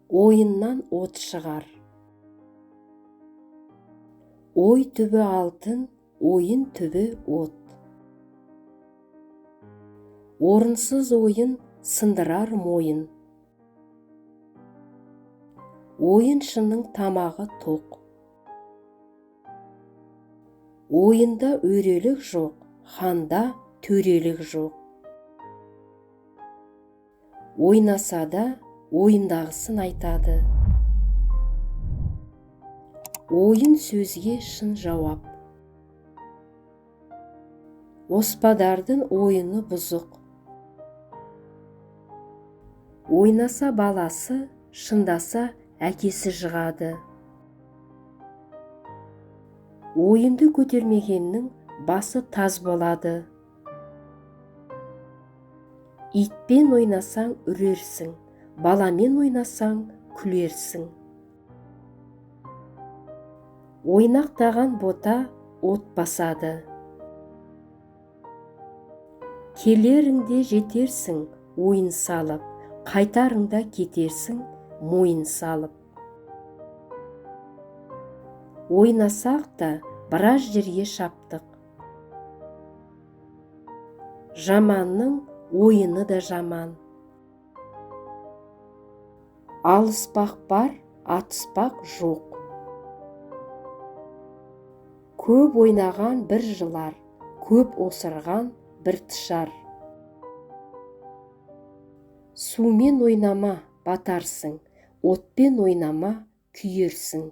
ойыннан от шығар. Ой түбі алтын, ойын түбі от. Орынсыз ойын сындырар мойын. Ойыншының тамағы тоқ. Ойында өрелік жоқ, ханда төрелік жоқ. Ойнаса да ойындағысын айтады. Ойын сөзге шын жауап. Оспадардың ойыны бұзық. Ойнаса баласы, шындаса әкесі жығады. Ойынды көтермегеннің басы таз болады. Итпен ойнасаң үрерсің, баламен ойнасаң күлерсің. Ойнақтаған бота от басады. Келеріңде жетерсің ойын салып, қайтарыңда кетерсің мойын салып. Ойнасақ та біраз жерге шаптық. Жаманның ойыны да жаман. Алыспақ бар, атыспақ жоқ. Көп ойнаған бір жылар, көп осырған бір тышар. Сумен ойнама, батарсың, отпен ойнама, күйерсің.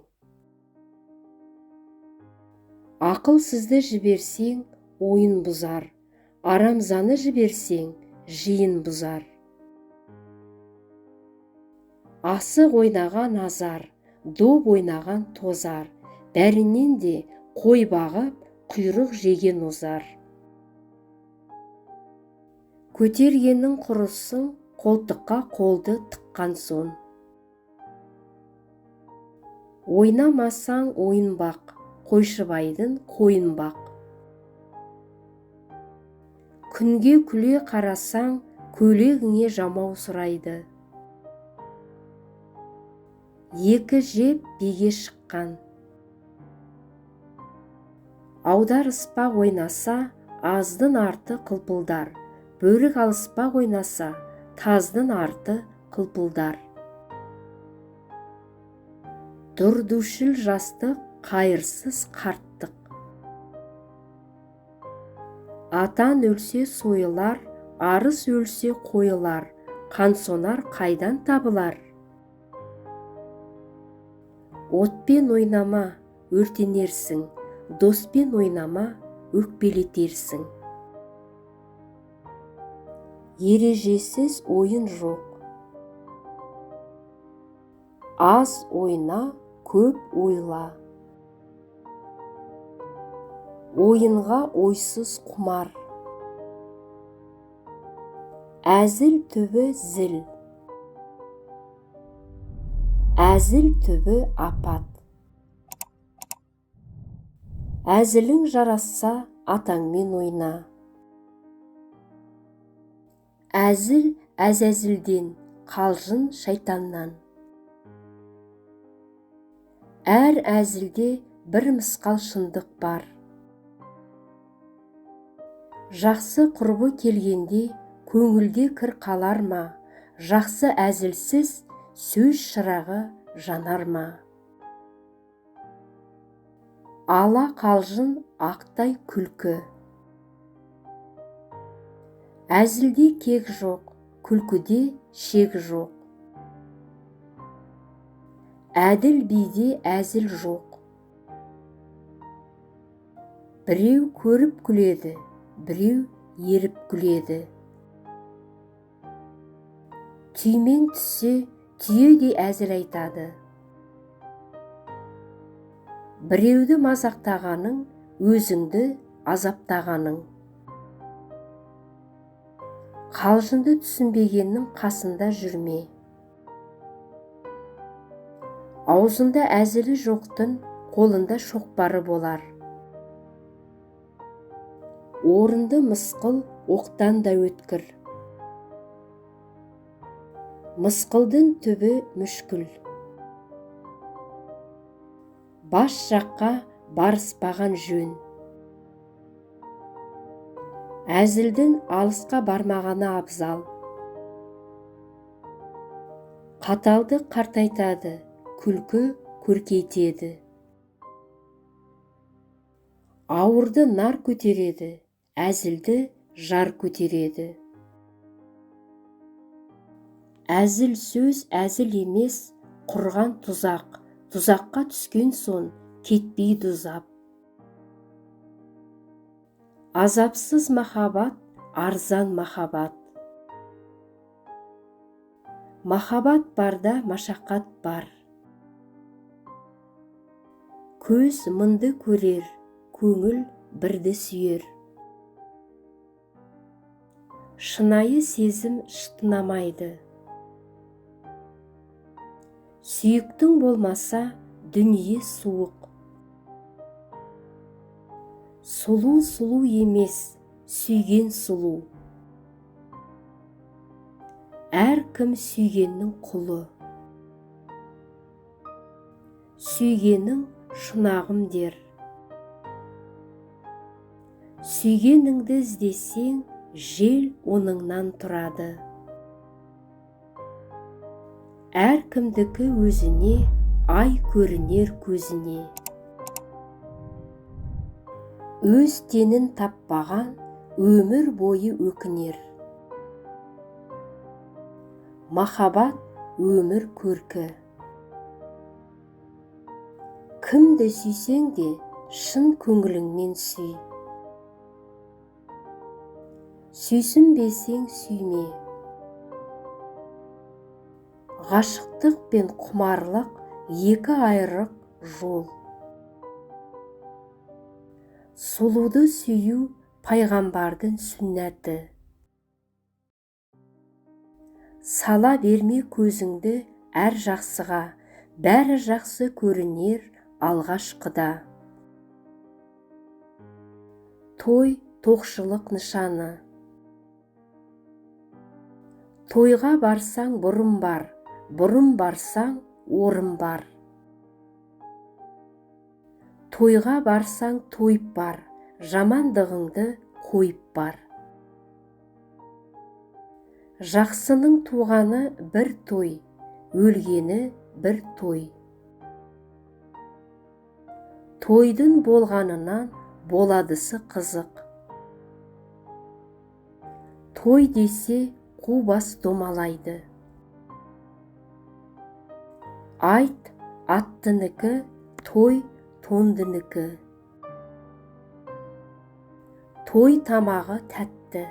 Ақылсызды жіберсең, ойын бұзар, арамзаны жіберсең, жиын бұзар. Асық ойнаған азар, доп ойнаған тозар, бәрінен де қой бағып, құйрық жеген озар. Көтергеннің құрысын, қолтыққа қолды тыққан сон. Ойнамасаң ойын бақ, қойшыбайдың қойын бақ. Күнге күле қарасаң, көйлегіңе жамау сұрайды. Екі жеп биге шыққан. Аударыспақ ойнаса, аздың арты қылпылдар. Бөрік алыспақ ойнаса, таздың арты қылпылдар. Дүрдушіл жастық, қайырсыз қарттық. Атан өлсе сойылар, арыс өлсе қойылар, қансонар қайдан табылар? Отпен ойнама, өртенерсің, доспен ойнама, өкпелетерсің. Ережесіз ойын жоқ. Аз ойна, көп ойла. Ойынға ойсыз құмар. Әзіл түбі зіл. Әзіл түбі апат. Әзілің жарасса, атаңмен ойна. Әзіл әзәзілден, қалжың шайтаннан. Әр әзілде бір мысқал шындық бар. Жақсы құрбы келгенде көңілде кір қалар ма? Жақсы әзілсіз сөз шырағы жанар ма? Ала қалжың ақтай күлкі. Әзілде кек жоқ, күлкіде шек жоқ. Әділ биде әзіл жоқ. Біреу көріп күледі, біреу еріп күледі. Түймең түссе, түйе де әзіл айтады. Біреуді мазақтағаның, өзіңді азаптағаның. Қалжыңды түсінбегеннің қасында жүрме. Аузында әзілі жоқтың қолында шоқпары болар. Орынды мысқыл оқтан да өткір. мысқылдың түбі мүшкіл. Бас жаққа барыспаған жөн. Әзілдің алысқа бармағаны абзал. Қаталды қартайтады, күлкі көркейтеді. Ауырды нар көтереді, әзілді жар көтереді. Әзіл сөз әзіл емес, құрған тұзақ, тұзаққа түскен соң кетпейді ұзап. Азапсыз махаббат, арзан махаббат. Махаббат барда машақат бар. Көз мыңды көрер, көңіл бірді сүйер. Шынайы сезім шытынамайды. Сүйіктің болмаса, дүние суық. Сұлу сұлу емес, сүйген сұлу. Әркім сүйгеннің құлы. Сүйгенің шынағым дер. Сүйгеніңді іздесең, жел оныңнан тұрады. Әркімдікі өзіне, ай көрінер көзіне. Өз тенін таппаған, өмір бойы өкінер. Махаббат өмір көркі. Кімді сүйсең де, шын көңіліңмен сүй. Сүйсінбесең сүйме. Ғашықтық пен құмарлық екі айрық жол. Сұлуды сүю пайғамбардың сүннәті. Сала берме көзіңді әр жақсыға, бәрі жақсы көрінер алғашқыда. Той тоқшылық нышаны. Тойға барсаң бұрын бар, бұрын барсаң орын бар. Тойға барсаң тойып бар, жамандығыңды қойып бар. Жақсының туғаны бір той, өлгені бір той. Тойдың болғанынан боладысы қызық. Той десе қу бас домалайды. Айт аттынікі, той тондынікі. Той тамағы тәтті.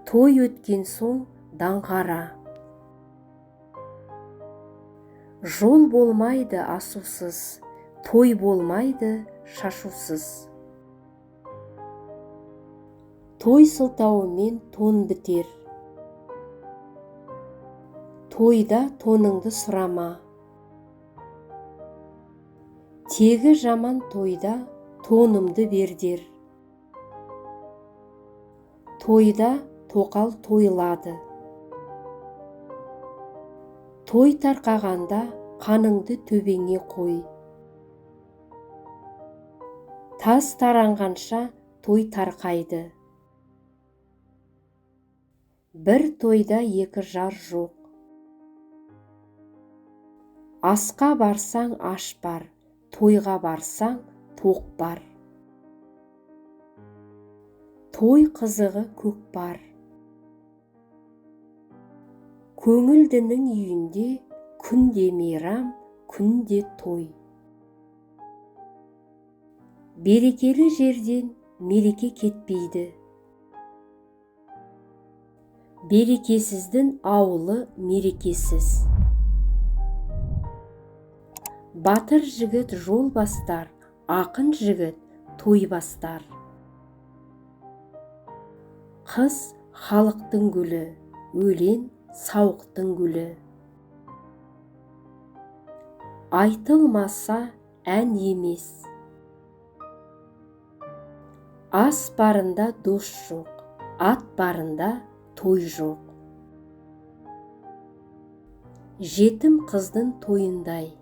Той өткен соң даңғара. Жол болмайды асусыз, той болмайды шашусыз. Той сылтауымен тон бітер. Тойда тоныңды сұрама. Тегі жаман тойда тонымды бердер. Тойда тоқал тойылады. Той тарқағанда қаныңды төбеңе қой. Тас таранғанша той тарқайды. Бір тойда екі жар жоқ. Асқа барсаң аш бар, тойға барсаң тоқ бар. Той қызығы көк бар. Көңілдінің үйінде күнде мейрам, күнде той. Берекелі жерден мереке кетпейді. Берекесіздің ауылы мерекесіз. Батыр жігіт жол бастар, ақын жігіт той бастар. Қыз халықтың гүлі, өлең сауықтың гүлі. Айтылмаса ән емес. Ас барында дос жоқ, ат барында той жоқ. жетім қыздың тойындай.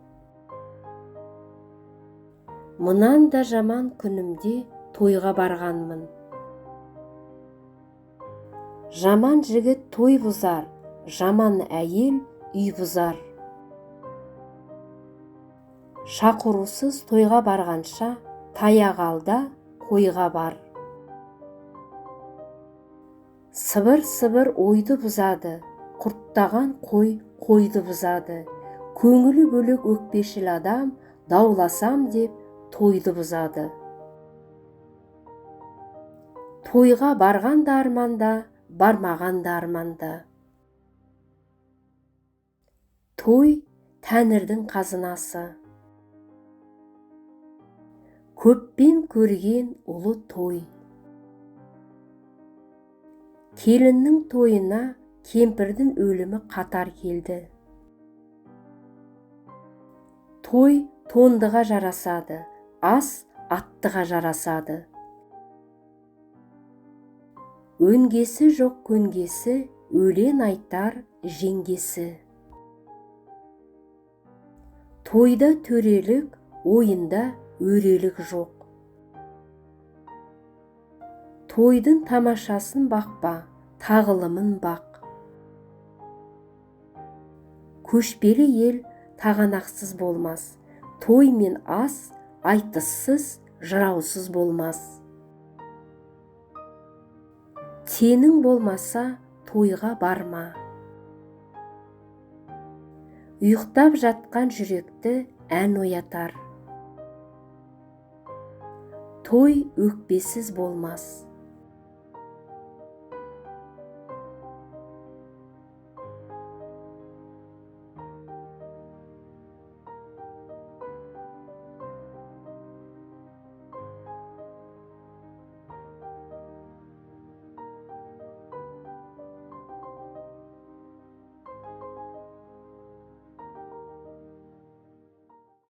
Мұнан да жаман күнімде тойға барғанмын. Жаман жігіт той бұзар, жаман әйел үй бұзар. Шақырусыз тойға барғанша, таяқ алда қойға бар. Сыбыр-сыбыр ойды бұзады, құрттаған қой қойды бұзады. Көңілі бөлек өкпешіл адам, дауласам деп тойды бұзады. Тойға барған да арманда, бармаған да арманда. Той Тәңірдің қазынасы. Көппен көрген ұлы той. Келіннің тойына кемпірдің өлімі қатар келді. Той тондыға жарасады, ас аттыға жарасады. Өңгесі жоқ көнгесі, өлен айтар жеңгесі. Тойда төрелік, ойында өрелік жоқ. Тойдың тамашасын бақпа, тағылымын бақ. Көшпелі ел тағанақсыз болмас, той мен ас айтыссыз, жыраусыз болмас. Сенің болмаса тойға барма. Ұйықтап жатқан жүректі ән оятар. Той өкпесіз болмас.